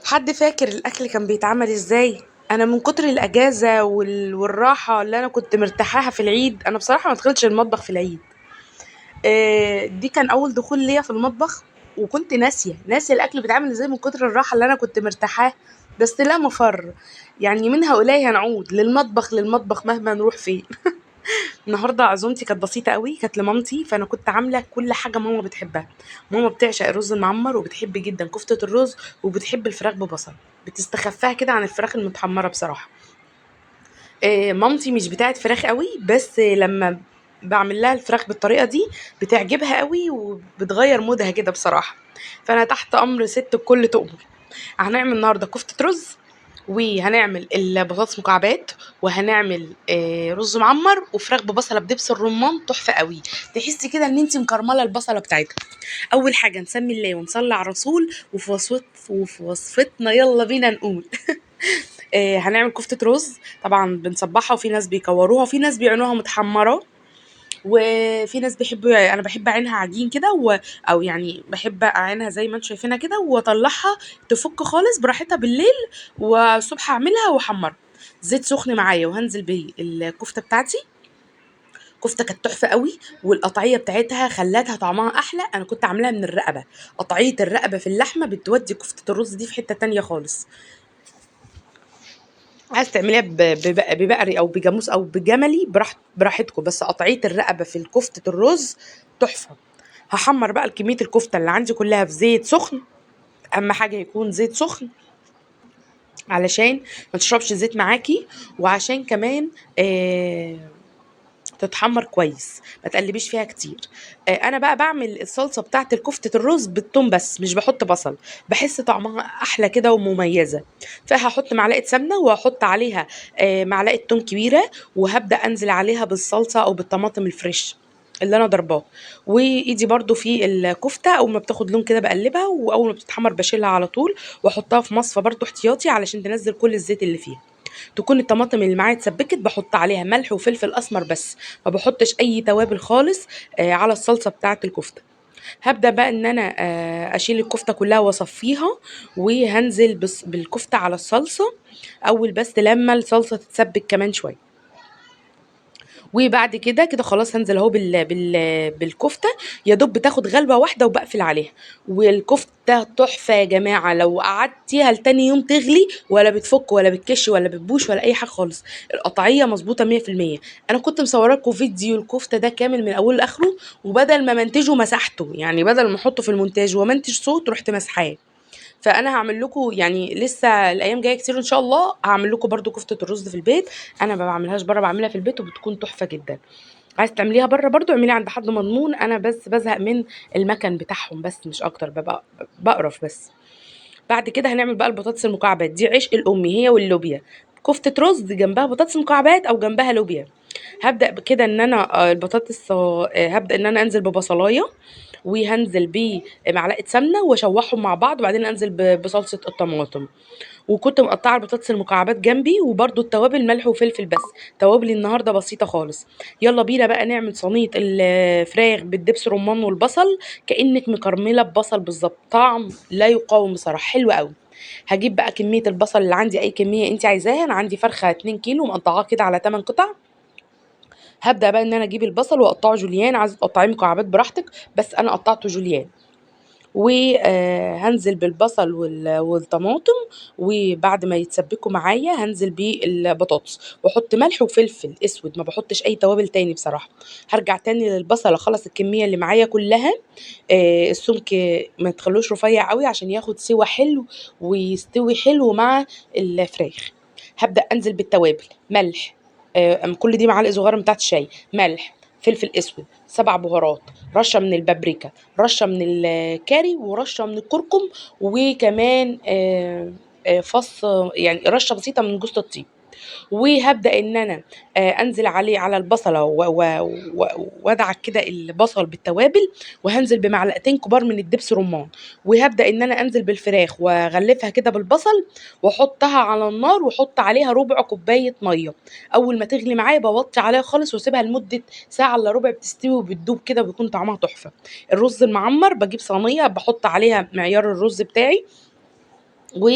حد فاكر الاكل كان بيتعمل ازاي؟ انا من كتر الاجازه والراحه اللي انا كنت مرتاحاها في العيد، انا بصراحه ما دخلتش المطبخ في العيد. دي كان اول دخول ليا في المطبخ، وكنت ناسيه الاكل بيتعمل ازاي من كتر الراحه اللي انا كنت مرتاحاه. بس لا مفر، يعني من هؤلاء هنعود للمطبخ مهما نروح فين. النهارده عزومتي كانت بسيطه قوي، كانت لمامتي، فانا كنت عامله كل حاجه ماما بتحبها. ماما بتعشق الرز المعمر، وبتحب جدا كفته الرز، وبتحب الفراخ ببصل. بتستخفها كده عن الفراخ المتحمره بصراحه. مامتي مش بتاعت فراخ قوي، بس لما بعمل لها الفراخ بالطريقه دي بتعجبها قوي وبتغير مودها كده بصراحه. فانا تحت امر ست الكل تؤمر. هنعمل النهارده كفته رز، وهنعمل البطاطس مكعبات، وهنعمل رز معمر وفراخ ببصله بدبس الرمان تحفه قوي. تحسي كده ان انت مكرمله البصله بتاعتها. اول حاجه نسمي الله ونصلي على الرسول، وفي وصفتنا يلا بينا نقول. هنعمل كفته رز، طبعا بنصبحها، وفي ناس بيكوروها، وفي ناس بيعينوها متحمره، وفي ناس انا بحب اعينها عجين كده او يعني بحب اعينها زي ما انتم شايفينها كده واطلعها تفك خالص براحتها بالليل، والصبح اعملها واحمرها. زيت سخن معايا، وهنزل بالكفته بتاعتي. كفته كانت تحفه قوي، والقطعيه بتاعتها خلتها طعمها احلى. انا كنت عاملاها من الرقبه، قطعيه الرقبه في اللحمه بتودي كفته الرز دي في حته تانية خالص. عايز تعمليها ببقري او بجاموس او بجملي براحتكم، بس قطعيه الرقبه في كفته الرز تحفه. هحمر بقى كميه الكفته اللي عندي كلها في زيت سخن. اهم حاجه يكون زيت سخن، علشان ما تشربش زيت معاكي، وعشان كمان تتحمر كويس، ما تقلبيش فيها كتير. انا بقى بعمل الصلصه بتاعه الكفته الرز بالثوم بس، مش بحط بصل. بحس طعمها احلى كده ومميزه. فهحط معلقه سمنه، وهحط عليها معلقه توم كبيره، وهبدا انزل عليها بالصلصه او بالطماطم الفريش اللي انا ضرباه. وايدي برضو في الكفته، اول ما بتاخد لون كده بقلبها، واول ما بتتحمر بشيلها على طول، واحطها في مصفى برضو احتياطي علشان تنزل كل الزيت اللي فيها. تكون الطماطم اللي معايا اتسبكت، بحط عليها ملح وفلفل اسمر بس، ما بحطش اي توابل خالص على الصلصه بتاعه الكفته. هبدا بقى ان انا اشيل الكفته كلها واصفيها، وهنزل بالكفته على الصلصه، اول بس لما الصلصه تتسبك كمان شويه. وبعد كده خلاص هنزل اهو بالكفته. يا دوب بتاخد غلوه واحده وبقفل عليها. والكفته تحفه يا جماعه، لو قعدتيها لتاني يوم تغلي ولا بتفك ولا بتكش ولا بتبوش ولا اي حاجه خالص. القطعيه مظبوطه 100%. انا كنت مصوره لكم فيديو الكفته ده كامل من اوله لاخره، وبدل ما منتجه مسحته، يعني بدل ما احطه في المونتاج ومنتج صوت رحت مسحاه. فانا هعمل لكم، يعني لسه الايام جايه كتير ان شاء الله، هعمل لكم برضو كفته الرز في البيت. انا ما بعملهاش بره، بعملها في البيت وبتكون تحفه جدا. عايز تعمليها بره برضو اعمليها عند حد مضمون، انا بس بزهق من المكن بتاعهم بس، مش اكتر، ببقى بقرف بس. بعد كده هنعمل بقى البطاطس المكعبات، دي عشق الامي هي واللوبيا. كفتة رز جنبها بطاطس مكعبات او جنبها لوبيا. هبدأ بكده ان انا البطاطس هبدأ ان انا انزل ببصلايه، وهنزل بمعلقه سمنه واشوحهم مع بعض، وبعدين انزل بصلصه الطماطم. وكنت مقطعه البطاطس المكعبات جنبي، وبرده التوابل ملح وفلفل بس. توابلي النهارده بسيطه خالص. يلا بينا بقى نعمل صينيه الفراخ بالدبس رمان والبصل، كانك مكرمله ببصل بالظبط، طعم لا يقاوم بصراحه، حلو قوي. هجيب بقى كميه البصل اللي عندي، اي كميه انت عايزاها. انا عندي فرخه 2 كيلو مقطعاها كده على 8 قطع. هبدا بقى ان انا اجيب البصل واقطعه جوليان، عايزه تقطعيه مكعبات براحتك، بس انا قطعته جوليان. وهنزل بالبصل والطماطم، وبعد ما يتسبكوا معايا هنزل بالبطاطس، واحط ملح وفلفل اسود، ما بحطش اي توابل تاني بصراحه. هرجع تاني للبصل اخلص الكميه اللي معايا كلها. السمك ما تخلوش رفيع قوي عشان ياخد سوا حلو ويستوي حلو مع الفراخ. هبدا انزل بالتوابل، ملح، كل دي معالق صغيره من بتاعت الشاي، ملح، فلفل اسود، 7 بهارات، رشه من البابريكا، رشه من الكاري، ورشه من الكركم، وكمان فص، يعني رشه بسيطه من جوز الطيب. وهبدا ان انا انزل عليه على البصله وادعك كده البصل بالتوابل. وهنزل بمعلقتين كبار من الدبس رمان. وهبدا ان انا انزل بالفراخ واغلفها كده بالبصل، واحطها على النار، واحط عليها ربع كوبايه ميه. اول ما تغلي معايا بوطي عليها خالص، واسيبها لمده ساعه الا ربع، بتستوي وبتدوب كده، وبيكون طعمها تحفه. الرز المعمر بجيب صينيه، بحط عليها معيار الرز بتاعي، و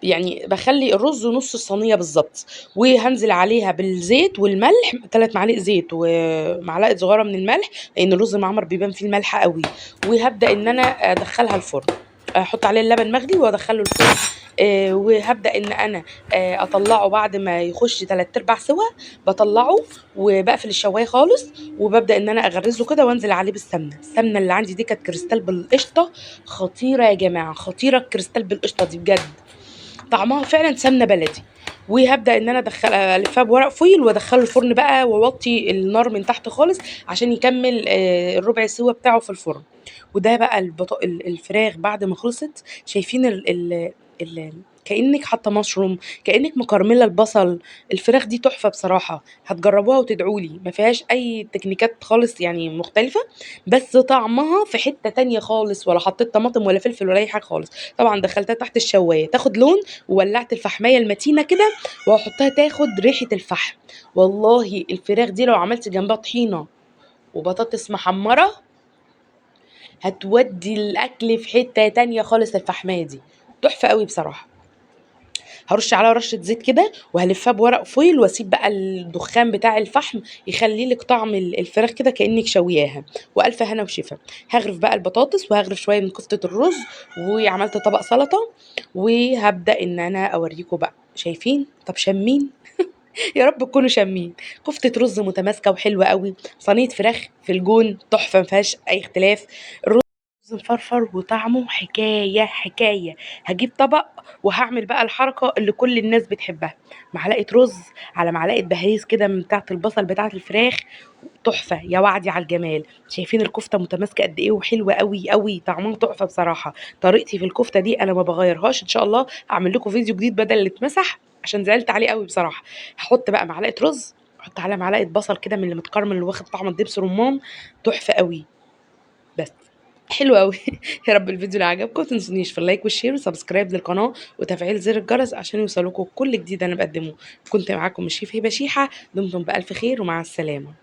يعني باخلّي الرز نُص الصينية بالضبط، وهانزل عليها بالزيت والملح 3 معالق زيت ومعلقة صغيرة من الملح، لإن الرز المعمر بيبان فيه الملح أوي، وهابدأ إن أنا أدخّلها الفرن، أحط عليه اللبن مغلي وأدخّله الفرن، وهابدأ إن أنا أطلّعه بعد ما يخش 3/4 سِوَى، باطلّعه وباقفل الشواية خالص، وبابدأ إن أنا أغرّزه كده وأنزل عليه بالسمنة، السمنة اللي عندي دي كانت كريستال بالقشطة، خطيرة يا جماعة، خطيرة الكريستال بالقشطة دي بجد، طعمها فعلًا سمنة بلدي، وهابدأ إن أنا ألفّها بورق فويل وأدخّله الفرن بقى وأوطّي النار من تحت خالص عشان يكمّل الربع سِوَى بتاعه في الفرن، وده بقى الفراخ بعد ما خلصت شايفين ال كإنِّك حاطة مشروم، كإنِّك مكرملة البصل، الفراخ دي تحفة بصراحة، هتجرّبوها وتدعوا لي، ما فيهاش أي تكنيكات خالص يعني مختلفة، بس طعمها في حتّة تانية خالص، ولا حطيت طماطم ولا فلفل ولا أي حاجة خالص، طبعًا دخّلتها تحت الشواية تاخد لون، وولّعت الفحماية المتينة كده وهاحطها تاخد ريحة الفحم، والله الفراخ دي لو عملتِ جنبها طحينة وبطاطس محمّرة هتودّي الأكل في حتّة تانية خالص الفحماية دي، تحفة أوي بصراحة. هارُش عليها رشة زيت كده وهالفّها بورق فويل واسيب بقى الدخان بتاع الفحم يخلّي لِك طعم الفراخ كده كإنِّك شوياها، وألف هنا وشفا. هاغرف بقى البطاطس وهاغرف شوية من كفتة الرز، وعملت طبق سلطة، وهابدأ إن أنا أورّيكم بقى، شايفين؟ طب شامين؟ يا رب تكونوا شامين، كفتة رز متماسكة وحلوة أوي، صينية فراخ في الجون تحفة ما فيهاش أي اختلاف، الرز مفرفر وطعمه حكاية حكاية، هاجيب طبق وهاعمل بقى الحركة اللي كل الناس بتحبها، معلقة رز على معلقة بهاريز كده من بتاعة البصل بتاعة الفراخ، تحفة يا وعدي على الجمال، شايفين الكفتة متماسكة قد إيه وحلوة أوي أوي، طعمها تحفة بصراحة، طريقتي في الكفتة دي أنا ما باغيّرهاش، إن شاء الله هاعمل لكم فيديو جديد بدل اللي اتمسح عشان زعلت عليه أوي بصراحة، هاحط بقى معلقة رز، أحط عليها معلقة بصل كده من اللي متكرمل اللي واخد طعم الدبس رمان، تحفة أوي، بس. حلو أوي يا رب الفيديو اللي عجبكم ما تنسونيش في اللايك والشير وسبسكرايب للقناة وتفعيل زر الجرس عشان يوصلكوا كل جديد أنا باقدمه، كنت معاكم الشيف هبة شيحة، دمتم بألف خير ومع السلامة.